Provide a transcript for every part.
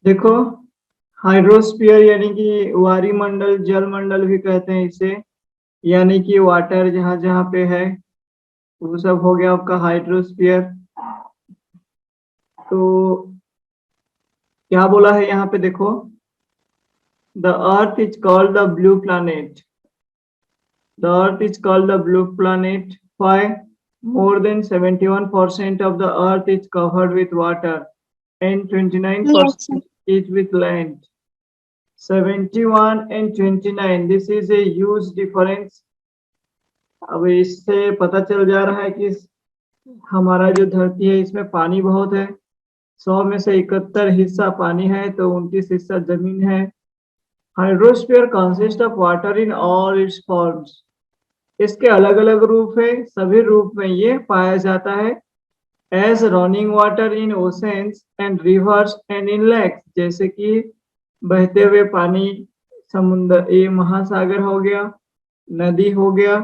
देखो, हाइड्रोस्फीयर यानी कि वायुमंडल, जल मंडल भी कहते हैं इसे, यानी कि वाटर जहाँ जहाँ पे है वो सब हो गया आपका हाइड्रोस्फीयर। तो क्या बोला है यहाँ पे देखो, the earth is called the blue planet. The earth is called the blue planet. Why? More than 71% of the earth is covered with water and Yes, sir. 29% is with land. 71 and 29, this is a huge difference। अब इससे पता चल जा रहा है कि हमारा जो धरती है इसमें पानी बहुत है। 100 में से 71 हिस्सा पानी है तो 29 हिस्सा जमीन है। Hydrosphere consist of water in all it's forms. इसके अलग अलग रूप है, सभी रूप में ये पाया जाता है। As running water in oceans and rivers and in lakes, जैसे कि बहते हुए पानी, समुद्र, ये महासागर हो गया, नदी हो गया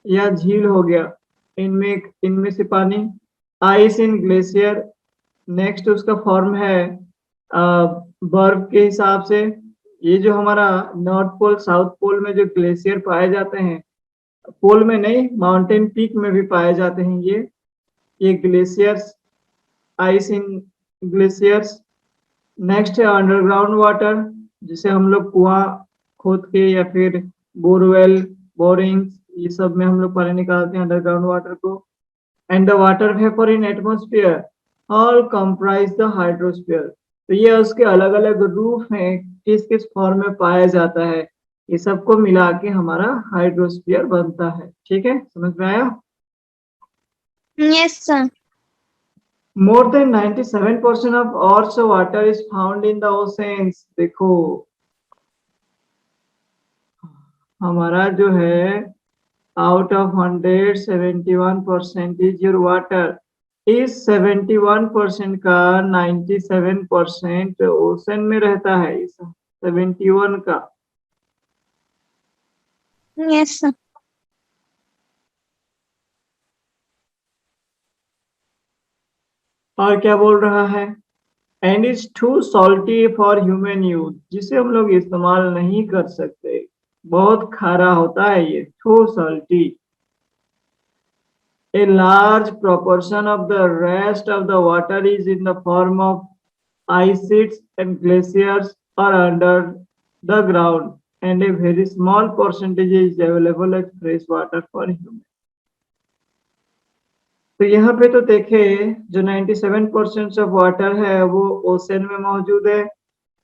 या झील हो गया, इनमें इनमें से पानी। आइस इन ग्लेशियर, नेक्स्ट उसका फॉर्म है बर्फ के हिसाब से। ये जो हमारा नॉर्थ पोल साउथ पोल में जो ग्लेशियर पाए जाते हैं, पोल में नहीं, माउंटेन पीक में भी पाए जाते हैं ये glaciers, ice in glaciers. Next है अंडरग्राउंड वाटर, जिसे हम लोग कुआं खोद के या फिर बोरवेल, बोरिंग, ये सब में हम लोग पानी निकालते हैं अंडरग्राउंड वाटर को। And the water vapour in atmosphere all comprise the hydrosphere. तो ये उसके अलग अलग रूप हैं, किस किस फॉर्म में पाया जाता है, ये सबको मिला के हमारा हाइड्रोस्फीयर बनता है। ठीक है, समझ में आया? Yes, sir. More than 97% of Earth's water is found in the oceans। देखो, हमारा जो है out of 100 71% is your water. इस 71% का 97% ओशन में रहता है, इस 71 का। Yes, sir. और क्या बोल रहा है? And is too salty for human use, जिसे हम लोग इस्तेमाल नहीं कर सकते, बहुत खारा होता है ये, too salty. A large proportion of the rest of the water is in the form of ice sheets and glaciers or under the ground, and a very small percentage is available as fresh water for human। तो यहाँ पे तो देखे, जो 97% of water है वो ocean में मौजूद है,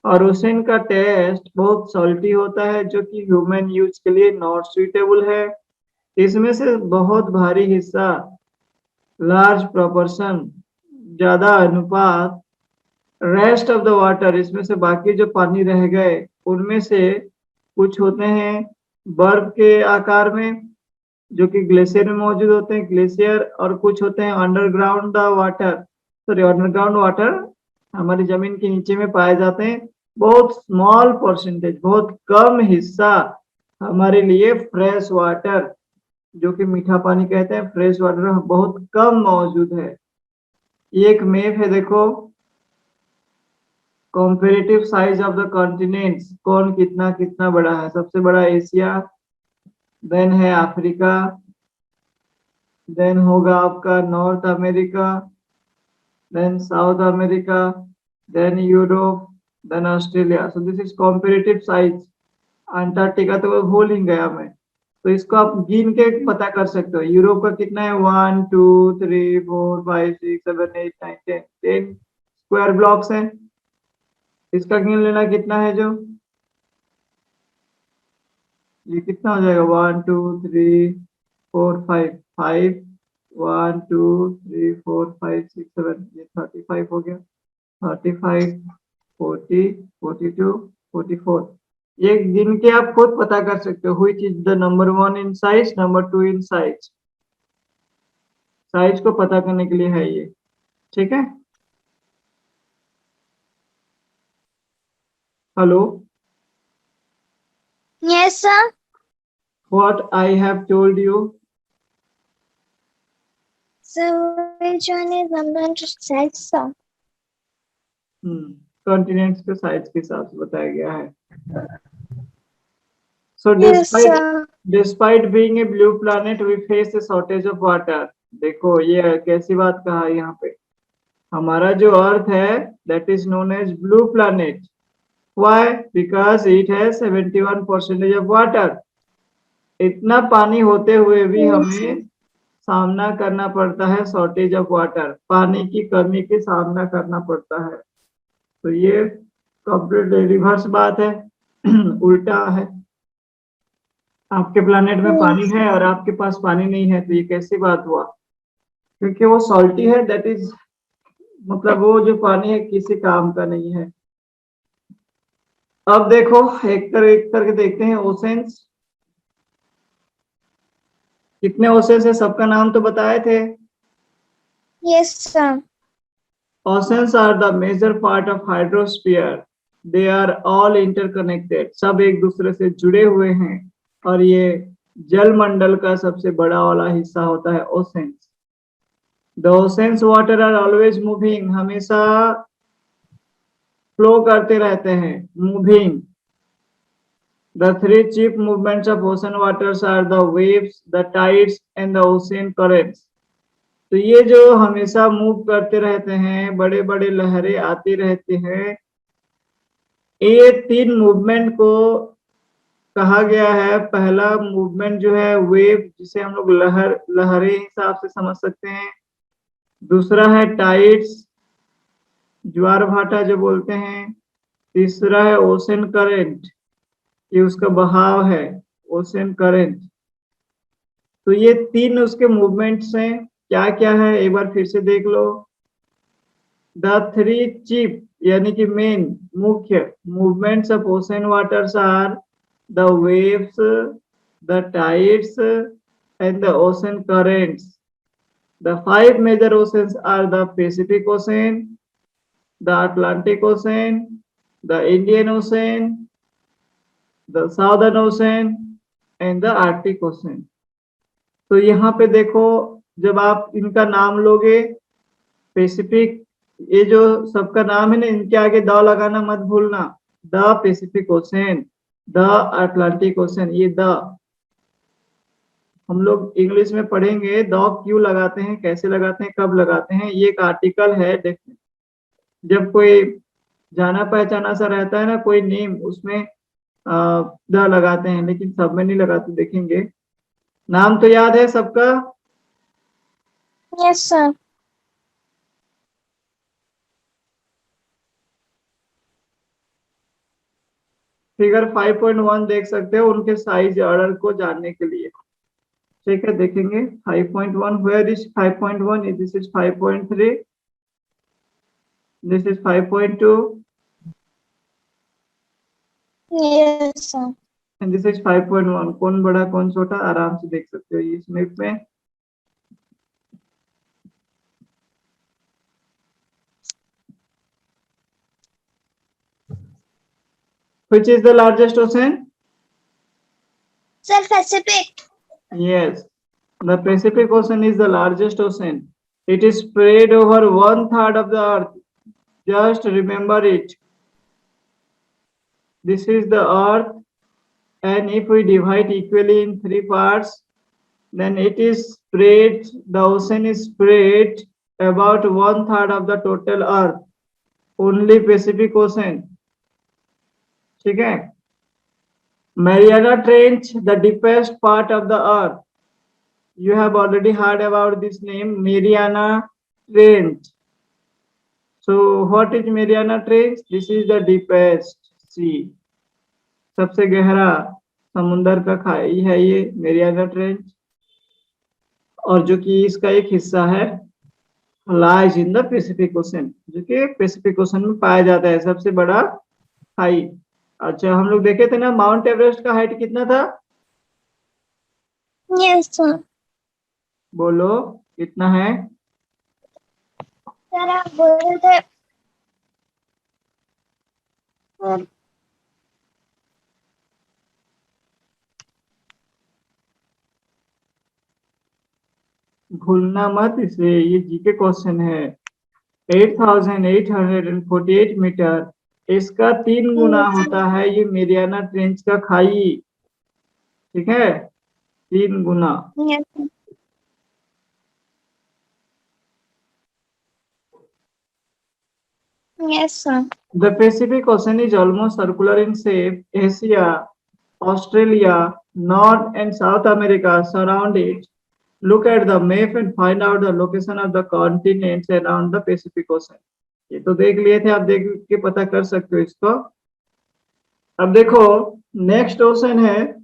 और ओशन का टेस्ट बहुत सॉल्टी होता है, जो कि ह्यूमन यूज के लिए नॉट सुइटेबल है। इसमें से बहुत भारी हिस्सा, लार्ज प्रोपोर्शन, ज्यादा अनुपात, रेस्ट ऑफ द वाटर, इसमें से बाकी जो पानी रह गए उनमें से कुछ होते हैं बर्फ के आकार में, जो कि ग्लेशियर में मौजूद होते हैं, ग्लेशियर, और कुछ होते हैं underground the water, sorry underground water, हमारी जमीन के नीचे में पाए जाते हैं। बहुत स्मॉल परसेंटेज, बहुत कम हिस्सा हमारे लिए फ्रेश वाटर, जो कि मीठा पानी कहते हैं, फ्रेश वाटर बहुत कम मौजूद है। एक मैप है देखो, comparative size of the continents, कौन कितना कितना बड़ा है। सबसे बड़ा एशिया, देन है अफ्रीका, देन होगा आपका North America, then South America, then Europe, then Australia. So this is comparative size. Antarctica तो वो भूल ही गया मैं, तो इसको आप गिन के पता कर सकते हो। यूरोप का कितना है, 1 2 3 4 5 6 7 8 9 10, 10 स्क्वायर ब्लॉक्स हैं। इसका गिन लेना कितना है, जो ये कितना हो जाएगा, 1 2 3 4 5 5, 1 2 3 4 5 6 7, ये 35 हो गया। 35 40 42 44, ये गिन के आप खुद पता कर सकते हो which is the number 1 in size, number 2 in size. Size को पता करने के लिए है ये। ठीक है, hello. Yes, sir. What I have told you? So which one is number 6, sir? Continents के साइज के हिसाब से बताया गया है। So Yes, sir. despite being a blue planet, we face a shortage of water. देखो ये कैसी बात कहा है यहाँ पे, हमारा जो अर्थ है that is known as blue planet. Why? Because it has 71% of water. इतना पानी होते हुए भी Yes, हमें सामना करना पड़ता है शॉर्टेज ऑफ वाटर, पानी की कमी के सामना करना पड़ता है। तो ये कंप्लीटली रिवर्स बात है, उल्टा है। आपके प्लानेट में पानी yes, है और आपके पास पानी नहीं है, तो ये कैसी बात हुआ? क्योंकि वो सॉल्टी है, दैट इज मतलब वो जो पानी है किसी काम का नहीं है। अब देखो एक करके देखते हैं ओशंस। कितने ओशंस है, सबका नाम तो बताए थे। yes, sir. Oceans are the major part of hydrosphere. They are all interconnected. सब एक दूसरे से जुड़े हुए हैं और ये जल मंडल का सबसे बड़ा वाला हिस्सा होता है oceans. The oceans water are always moving. हमेशा फ्लो करते रहते हैं, moving. The three chief movements of ocean waters are the waves, the tides and the ocean currents. तो ये जो हमेशा मूव करते रहते हैं, बड़े बड़े लहरें आती रहती हैं, ये तीन मूवमेंट को कहा गया है। पहला मूवमेंट जो है वेव, जिसे हम लोग लहरें हिसाब से समझ सकते हैं। दूसरा है टाइड्स, ज्वार भाटा जो बोलते हैं। तीसरा है ओशन करंट, ये उसका बहाव है, ओशन करंट। तो ये तीन उसके मूवमेंट्स हैं। क्या क्या है एक बार फिर से देख लो। द थ्री चीफ यानी कि मेन मुख्य movements of ocean waters are the waves, the tides and the ocean currents. The five major oceans are the Pacific Ocean, the Atlantic Ocean, the Indian Ocean, the Southern Ocean and the Arctic Ocean. तो यहाँ पे देखो, जब आप इनका नाम लोगे, Pacific, ये जो सबका नाम है ना, इनके आगे द लगाना मत भूलना। The Pacific ocean, the Atlantic ocean, ये द हम लोग इंग्लिश में पढ़ेंगे। द क्यों लगाते हैं, कैसे लगाते हैं, कब लगाते हैं, ये एक आर्टिकल है। जब कोई जाना पहचाना सा रहता है ना कोई नेम, उसमें द लगाते हैं, लेकिन सब में नहीं लगाते। देखेंगे, नाम तो याद है सबका। Yes, sir. फिगर 5.1 देख सकते हो उनके साइज ऑर्डर को जानने के लिए। ठीक है, देखेंगे 5.1, where is 5.1, this is 5.3, this is 5.2 Yes, sir. And this is 5.1। कौन बड़ा कौन छोटा आराम से देख सकते हो इस मैप में। Which is the largest ocean? Sir, Pacific. Yes, the Pacific Ocean is the largest ocean. It is spread over 1/3 of the earth. Just remember it. This is the earth, and if we divide equally in three parts, then it is spread, the ocean is spread about 1/3 of the total earth. Only Pacific Ocean. ठीक है। Mariana Trench, the deepest part of the earth. You have already heard about this name, Mariana Trench. So what is Mariana Trench? This is the deepest sea. सबसे गहरा समुंदर का खाई है ये Mariana trench, और जो कि इसका एक हिस्सा है, lies in the Pacific ocean, जो कि पैसिफिक ओशन में पाया जाता है, सबसे बड़ा खाई। अच्छा, हम लोग देखे थे ना माउंट एवरेस्ट का हाइट कितना था? Yes, sir. बोलो कितना है? Sir, आप बोल रहे थे। Sir, भूलना मत इसे, ये जीके क्वेश्चन है। 8,848 मीटर, इसका 3 गुना होता है ये मेरियाना ट्रेंच का खाई। ठीक है, 3 गुना। Yes. Yes, sir. The Pacific Ocean is almost circular in shape. Asia, Australia, North and South America surround it. Look at the map and find out the location of the continents around the Pacific Ocean. ये तो देख लिए थे, आप देख के पता कर सकते हो इसको। अब देखो, नेक्स्ट ओशन है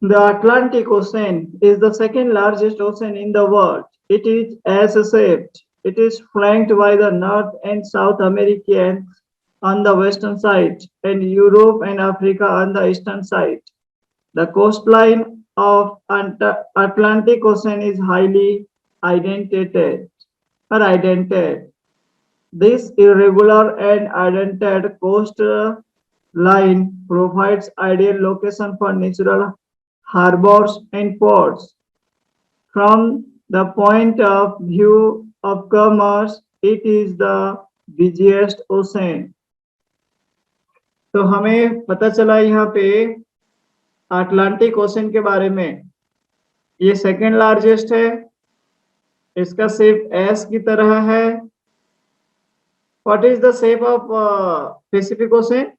the Atlantic Ocean is the second largest ocean in the world. It is S-shaped. It is flanked by the North and South Americans on the western side and Europe and Africa on the eastern side. The coastline of Atlantic Ocean is highly indented. This irregular and indented coastline provides ideal location for natural harbors and ports. From the point of view of commerce, it is the busiest ocean. तो हमें पता चला यहाँ पे Atlantic ocean के बारे में, ये सेकेंड लार्जेस्ट है, इसका शेप एस की तरह है। What is the shape of Pacific ocean?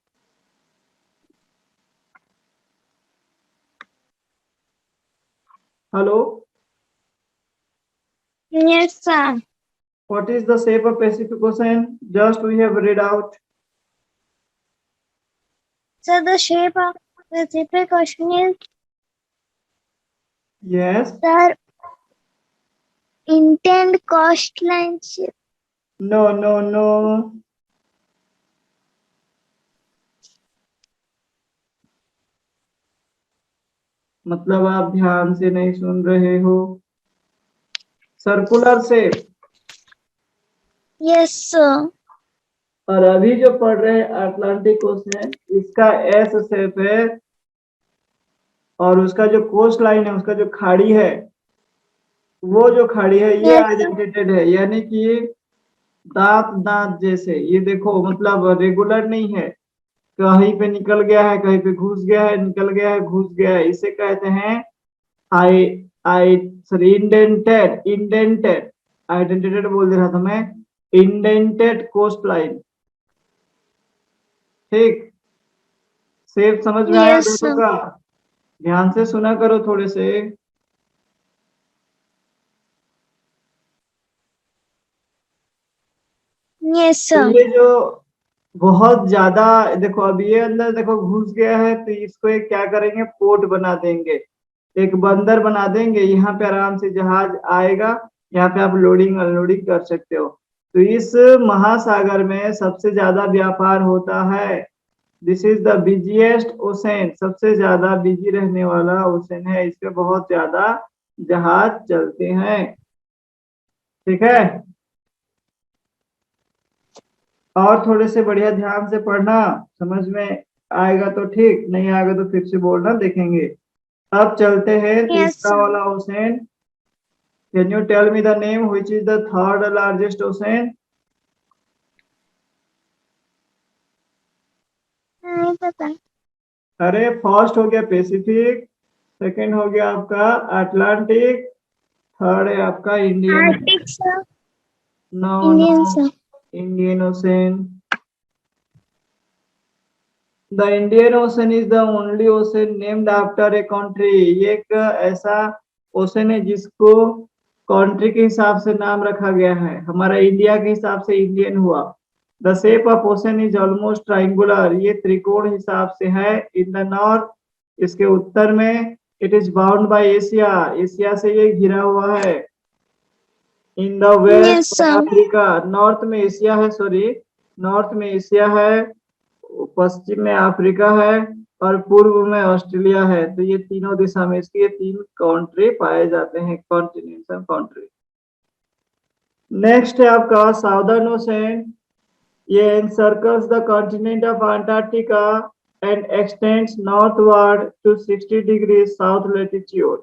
Hello, Yes, sir. what is the shape of Pacific Ocean? Just we have read out. So the shape of the Pacific Ocean is Yes. the intent coastline shape. No. मतलब आप ध्यान से नहीं सुन रहे हो। Circular shape. Yes, sir. और अभी जो पढ़ रहे हैं अटलांटिक ओशन, इसका एस शेप है और उसका जो कोस्ट लाइन है, उसका जो खाड़ी है, वो जो खाड़ी है ये Yes, sir. आइडेंटिटेड है, यानी कि दांत जैसे। ये देखो, मतलब रेगुलर नहीं है, कहीं पे निकल गया है, कहीं पे घुस गया है, निकल गया है, घुस गया है, इसे कहते हैं आई आई सॉरी इंडेंटेड आइडेंटिटेड बोल दे रहा था मैं, इंडेंटेड कोस्ट लाइन। ठीक, शेप समझ में आया Yes, दोनों sir. का? ध्यान से सुना करो थोड़े से। Yes, तो sir. ये जो बहुत ज्यादा, देखो अब ये अंदर देखो घुस गया है, तो इसको एक क्या करेंगे, पोर्ट बना देंगे, एक बंदर बना देंगे, यहाँ पे आराम से जहाज आएगा, यहाँ पे आप लोडिंग अनलोडिंग कर सकते हो। तो इस महासागर में सबसे ज्यादा व्यापार होता है। This is the busiest ocean, सबसे ज्यादा बिजी रहने वाला ओशन है, इस पे बहुत ज्यादा जहाज चलते हैं। ठीक है, और थोड़े से बढ़िया ध्यान से पढ़ना, समझ में आएगा तो ठीक, नहीं आएगा तो फिर से बोलना, देखेंगे। अब चलते हैं Yes, तीसरा sir. वाला ocean. Can you tell me the name which is the third largest ocean? नहीं पता। अरे फर्स्ट हो गया पैसिफिक, सेकंड हो गया आपका अटलांटिक, थर्ड है आपका Indian. Arctic, sir. No Indian, sir. Indian Ocean. The Indian Ocean is the only ocean named after a country. ये एक ऐसा ओशन है जिसको कंट्री के हिसाब से नाम रखा गया है। हमारा इंडिया के हिसाब से इंडियन हुआ। The shape of ocean is almost triangular. ये त्रिकोण हिसाब से है। In the north, इसके उत्तर में it is bound by Asia. Asia से ये घिरा हुआ है। In the west, Yes, sir. Africa. North में एशिया है, सॉरी, नॉर्थ में एशिया है, पश्चिम में अफ्रीका है और पूर्व में ऑस्ट्रेलिया है। तो ये तीनों दिशा में इसके 3 कंट्री पाए जाते हैं, कॉन्टिनेंटल कंट्री। नेक्स्ट है आपका साउदर्न ओशन। ये encircles the continent of Antarctica and extends northward to 60 degree south latitude.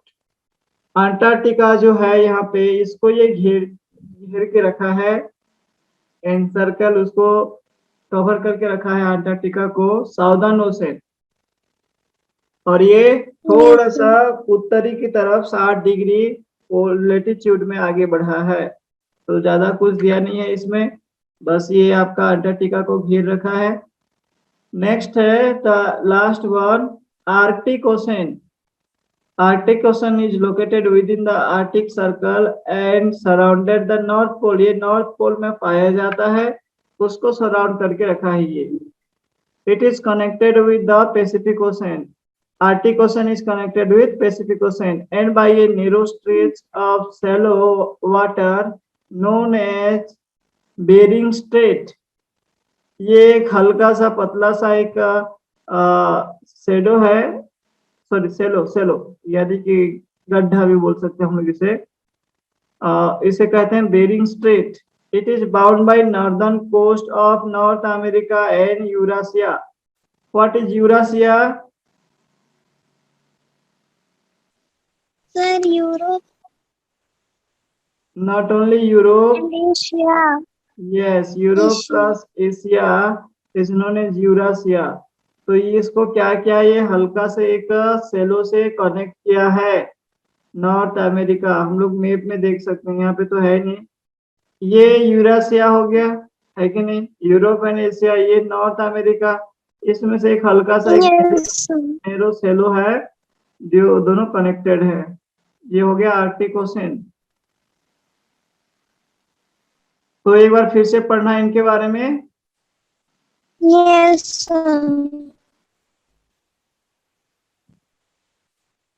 Antarctica जो है यहाँ पे, इसको ये घेर के रखा है एनसर्कल उसको कवर करके रखा है अंटार्कटिका को, साउदर्न ओशन। और ये थोड़ा सा उत्तरी की तरफ 60 डिग्री लेटीट्यूड में आगे बढ़ा है। तो ज्यादा कुछ दिया नहीं है इसमें, बस ये आपका अंटार्कटिका को घेर रखा है। नेक्स्ट है the last one, Arctic Ocean. Arctic Ocean is located within the Arctic Circle and surrounded the North Pole. ये नॉर्थ पोल में पाया जाता है, उसको सराउंड करके रखा है ये। It is connected with the Pacific ocean. Arctic Ocean is connected with Pacific Ocean and by a narrow stretch of shallow water known as Bering Strait। ये एक हल्का सा पतला सा एक शेडो है, सॉरी सेलो यानी कि गड्ढा भी बोल सकते हैं हम लोग इसे। इसे कहते हैं Bering strait. It is bound by northern coast of North America and Eurasia. What is Eurasia? Sir, Europe Not only Europe, and Asia. yes, Europe Asia. plus Asia is known as Eurasia। तो ये इसको क्या क्या ये हल्का से एक सेलो से कनेक्ट किया है नॉर्थ अमेरिका। हम लोग मैप में देख सकते हैं, यहाँ पे तो है नहीं। ये यूरासिया हो गया, है कि नहीं? यूरोप एंड एशिया, ये नॉर्थ अमेरिका। इसमें से एक हल्का सा एक Yes. नेरो सेलो है जो दोनों कनेक्टेड है। ये हो गया आर्कटिक ओशन। तो एक बार फिर से पढ़ना है इनके बारे में। Yes.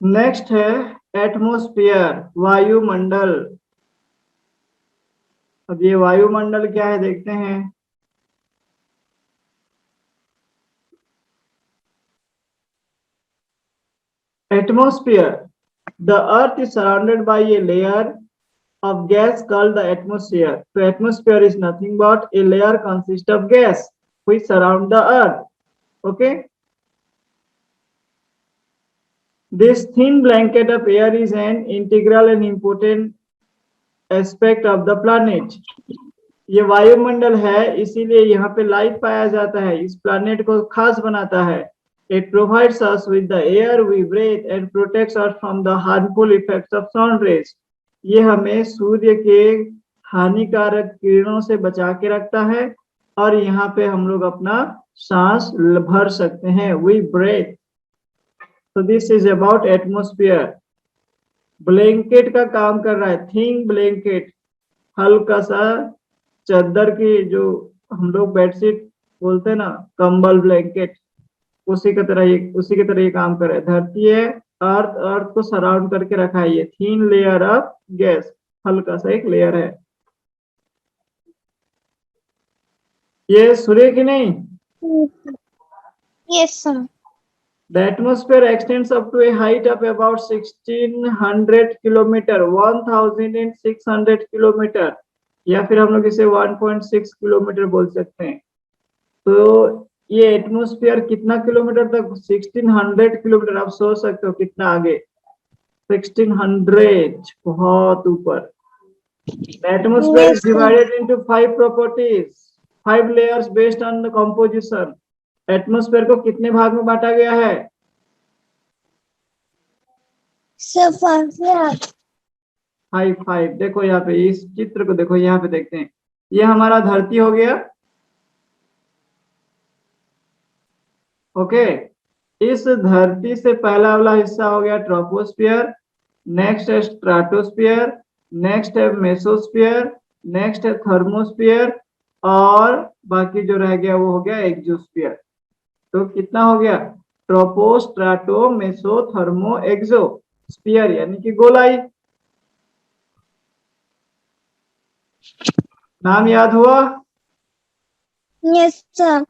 नेक्स्ट है एटमॉस्फेयर, वायुमंडल। अब ये वायुमंडल क्या है देखते हैं। Atmosphere, the earth is surrounded by a layer of gas called the atmosphere। So atmosphere is nothing but a layer consist of gas which surround the earth। Okay, this thin blanket of air is an integral and important aspect of the planet। ये वायुमंडल है, इसीलिए यहाँ पे life पाया जाता है, इस प्लानेट को खास बनाता है। It provides us with the air we breathe and protects us from the harmful effects of sun rays। ये हमें सूर्य के हानिकारक किरणों से बचा के रखता है और यहाँ पे हम लोग अपना सांस भर सकते हैं, we breathe। So this is about atmosphere। Blanket का काम कर रहा है, थिन ब्लैंकेट, हल्का सा चादर की, जो हम लोग बेडशीट बोलते हैं ना, कंबल ब्लैंकेट, उसी की तरह ये काम कर रहा है। धरती है, अर्थ को सराउंड करके रखा है, ये थिन लेयर ऑफ गैस, हल्का सा एक लेयर है। ये सूर्य की नहीं। Yes, sir. The atmosphere extends up to a height of about 1600 kilometre, 1600 kilometre, या फिर हम लोग इसे 1.6 किलोमीटर बोल सकते हैं। तो ये एटमॉस्फेयर कितना किलोमीटर तक? 1600 किलोमीटर। आप सोच सकते हो कितना आगे, 1600, बहुत ऊपर। Atmosphere is divided into 5 properties, 5 layers based on the composition. Atmosphere को कितने भाग में बांटा गया है? Sir, 5 5। देखो यहाँ पे, इस चित्र को देखो, यहाँ पे देखते हैं, ये हमारा धरती हो गया। ओके, इस धरती से पहला वाला हिस्सा हो गया ट्रोपोस्फियर, नेक्स्ट है स्ट्राटोस्फियर, नेक्स्ट है मेसोस्फियर, नेक्स्ट है थर्मोस्फियर, और बाकी जो रह गया वो हो गया एक्सोस्फियर। तो कितना हो गया? ट्रोपो, स्ट्राटो, मेसो, थर्मो, एक्सो स्फीयर, यानी कि गोलाई। नाम याद हुआ? Yes, sir.